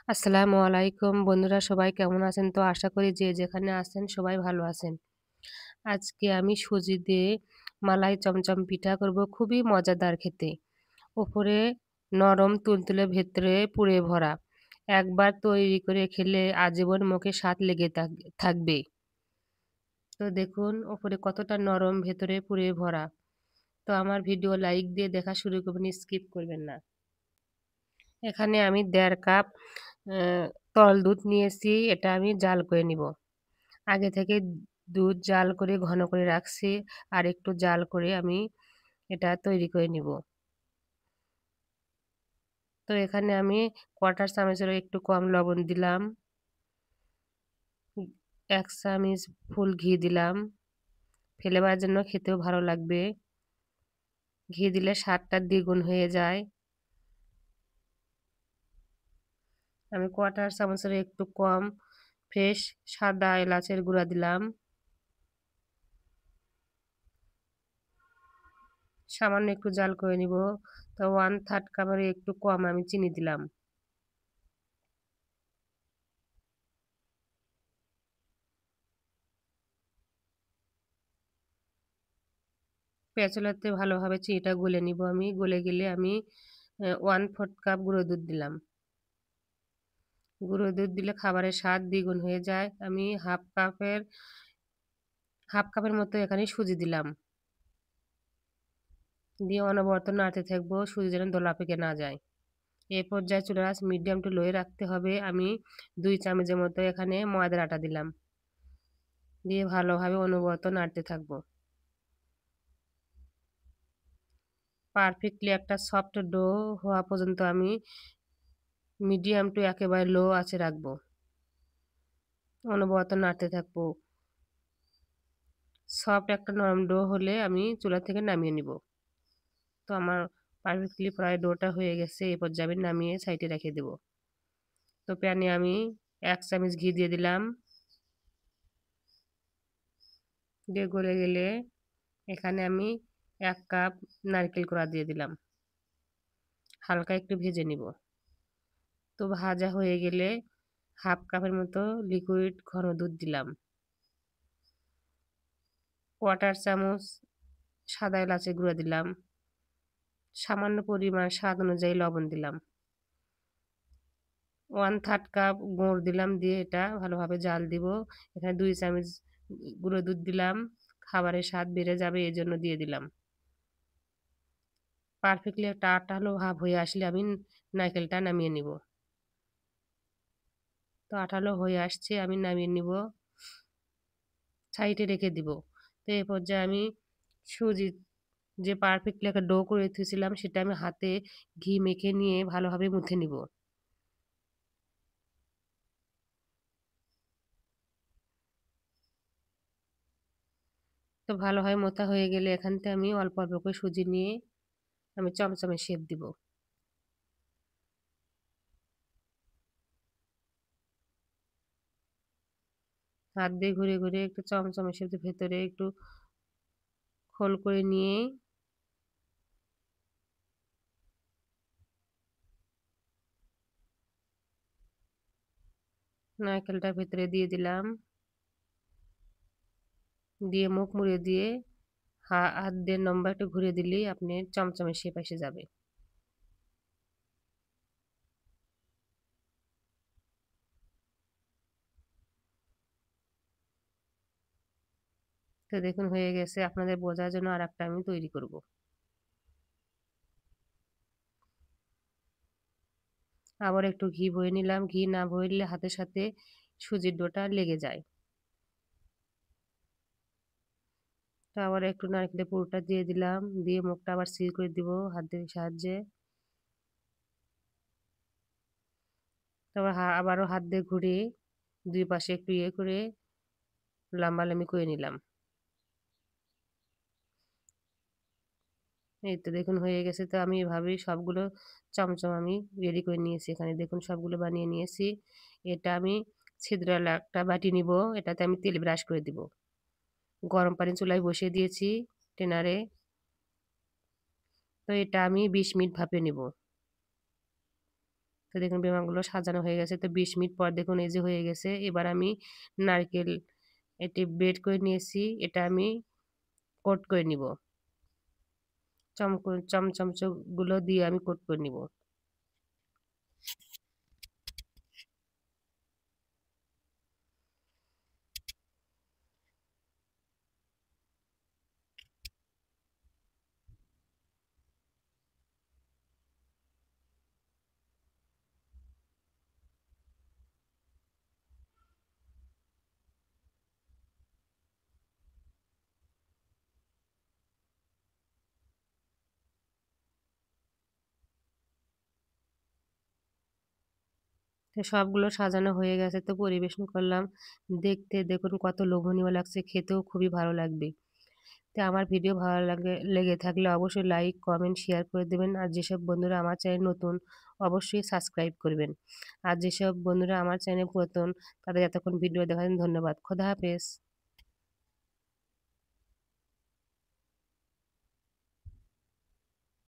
আসসালামু আলাইকুম বন্ধুরা, সবাই কেমন আছেন? তো আশা করি যে যেখানে আছেন সবাই ভালো আছেন। আজকে আমি সুজি দিয়ে মালাই চমচম পিঠা করব, খুবই মজাদার খেতে। উপরে নরম তুলতুলে, ভেতরে পুরে ভরা। একবার তৈরি করে খেলে আজীবন মুখে স্বাদ লেগে থাকবে। তো দেখুন উপরে কতটা নরম, ভেতরে পুরে ভরা। তো আমার ভিডিও লাইক দিয়ে দেখা শুরু করবেন, স্কিপ করবেন না। এখানে আমি ১.৫ কাপ আ তরল দুধ নিয়েছি, এটা আমি জাল করে নিব। আগে থেকে দুধ জাল করে ঘন করে রাখছি। আর একটু জাল করে আমি এটা তৈরি করে নিব। তো এখানে আমি ১/৪ চামচেরও একটু কম লবণ দিলাম। ১ চামচ ফুল ঘি দিলাম। ফ্লেভারের জন্য, খেতেও ভালো লাগবে। ঘি দিলে স্বাদটা দ্বিগুণ হয়ে যায়। আমি ১/৪ চামচেরও একটু কম ফ্রেশ সাদা এলাচের গুঁড়া দিলাম। সামান্য একটু জাল করে নিব। তো 1/3 কাপের একটু কম আমি চিনি দিলাম। স্প্যাচুলাতে ভালোভাবে চিনিটা গুলে নিব আমি। গলে গেলে আমি 1/4 কাপ গুঁড়ো দুধ দিলাম। গুঁড়ো দুধ দিলে খাবারের স্বাদ দ্বিগুণ হয়ে যায়। আমি হাফ কাপের মতো এখানে সুজি দিলাম। দিয়ে অনবরত নাড়তে থাকবো, সুজি যেন দলা পেকে না যায়। এ পর্যায়ে চুলার আঁচ মিডিয়াম টু লোয়ে রাখতে হবে। আমি 2 চামচের মতো এখানে ময়দার আটা দিলাম। দিয়ে ভালোভাবে অনবরত নাড়তে থাকবো। পারফেক্টলি একটা সফট ডো হওয়া পর্যন্ত আমি মিডিয়াম টু একেবারে লো আঁচে রাখবো। অনবরত নাড়তে থাকবো। সফট একটা নরম ডো হলে আমি চুলা থেকে নামিয়ে নিব। তো আমার পারফেক্টলি প্রায় ডোটা হয়ে গেছে। এই পর্যায়ে আমি নামিয়ে সাইডে রেখে দেব। তো প্যানে আমি 1 চামচ ঘি দিয়ে দিলাম। দিয়ে গলে গেলে এখানে আমি 1 কাপ নারকেল কোড়া দিয়ে দিলাম। হালকা একটু ভেজে নিব। তো ভাজা হয়ে গেলে হাফ কাপের মতো লিকুইড ঘন দুধ দিলাম। 1/4 চামচ সাদা এলাচের গুঁড়া দিলাম। সামান্য পরিমাণ স্বাদ অনুযায়ী লবণ দিলাম। 1/3 কাপ গুড় দিলাম। দিয়ে এটা ভালোভাবে জাল দিব। এখানে 2 চামচ গুঁড়ো দুধ দিলাম। খাবারের স্বাদ বেড়ে যাবে, এজন্য দিয়ে দিলাম। পারফেক্টলি একটা আঠালো ভাব হয়ে আসলে আমি নারকেলটা নামিয়ে নিব। তো আঠালো হয়ে আসছে, আমি নামিয়ে নিব। সাইডে রেখে দিব। তো এই পর্যায়ে আমি সুজি যে পারফেক্টলি একটা ডো করে রেখেছিলাম, সেটা আমি হাতে ঘি মেখে নিয়ে ভালোভাবে মুথে নিব। তো ভালোভাবে মোথা হয়ে গেলে এখান থেকে আমি অল্প অল্প করে সুজি নিয়ে আমি চমচমে শেপ দিব। হাত দিয়ে ঘুরে ঘুরে একটু চমচমে শেপ দিয়ে ভেতরে একটু খোল করে নিয়ে নারকেলটা ভেতরে দিয়ে দিলাম। দিয়ে মুখ মুড়ে দিয়ে হাত দিয়ে লম্বা একটু ঘুরে দিলেই আপনি চমচমে শেপ এসে যাবে। তো দেখুন হয়ে গেছে। আপনাদের বোঝার জন্য আর একটা আমি তৈরি করব। আবার একটু ঘি বয়ে নিলাম। ঘি না বইলে হাতের সাথে সুজির ডোটা লেগে যায়। তো আবার একটু নারকেলের পুরটা দিয়ে দিলাম। দিয়ে মুখটা আবার সিল করে দিব হাতের সাহায্যে। তারপর আবারও হাত দিয়ে ঘুরিয়ে 2 পাশে একটু ইয়ে করে লাম্বালাম্বি করে নিলাম। এই তো দেখুন হয়ে গেছে। তো আমি এভাবেই সবগুলো চমচম আমি রেডি করে নিয়েছি। এখানে দেখুন সবগুলো বানিয়ে নিয়েছি। এটা আমি ছিদ্রওয়ালা একটা বাটি নিব। এটাতে আমি তেল ব্রাশ করে দিব। গরম পানি চুলায় বসিয়ে দিয়েছি টেনারে। তো এটা আমি 20 মিনিট ভাপে নিব। তো দেখুন বিমানগুলো সাজানো হয়ে গেছে। তো ২০ মিনিট পর দেখুন এই যে হয়ে গেছে। এবার আমি নারকেল এটি বের করে নিয়েছি। এটা আমি কোট করে নিব। চমচামচগুলো দিয়ে আমি কোট করে নিব। তো সবগুলো সাজানো হয়ে গেছে তো পরিবেশন করলাম। দেখতে দেখুন কত লোভনীয় লাগছে, খেতেও খুবই ভালো লাগবে। তো আমার ভিডিও ভালো লেগে থাকলে অবশ্যই লাইক, কমেন্ট, শেয়ার করে দেবেন। আর যেসব বন্ধুরা আমার চ্যানেল নতুন অবশ্যই সাবস্ক্রাইব করবেন। আর যেসব বন্ধুরা আমার চ্যানেল পুরাতন তাদের এতক্ষণ ভিডিও দেখার জন্য ধন্যবাদ। খোদা হাফেজ।